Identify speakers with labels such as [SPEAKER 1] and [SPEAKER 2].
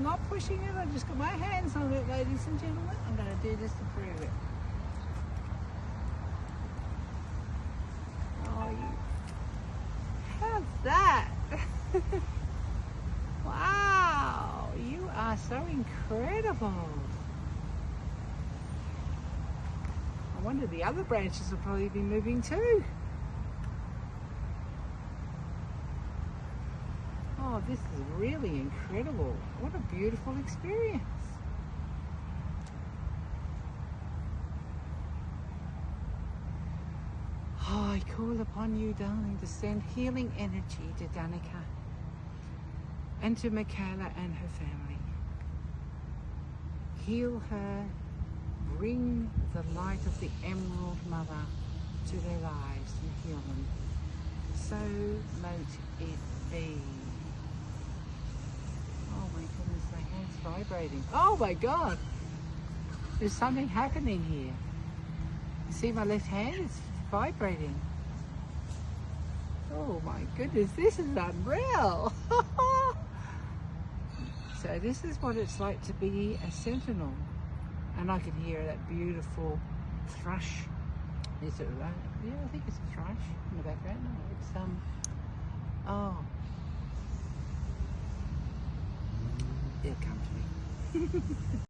[SPEAKER 1] not pushing it, I just got my hands on it, ladies and gentlemen. I'm going to do this to prove it. Oh, how's that? Wow, you are so incredible. I wonder the other branches will probably be moving too. Oh, this is really incredible. What a beautiful experience. Oh, I call upon you, darling, to send healing energy to Danaka and to Michaela and her family. Heal her, bring the light of the Emerald Mother to their lives and heal them. So mote it be. Oh my goodness, my hand's vibrating. Oh my God, there's something happening here. You see my left hand? It's vibrating. Oh my goodness, this is unreal. So this is what it's like to be a sentinel. And I can hear that beautiful thrush. Is it right? Yeah, I think it's a thrush in the background. No, it's oh. It'll come to me.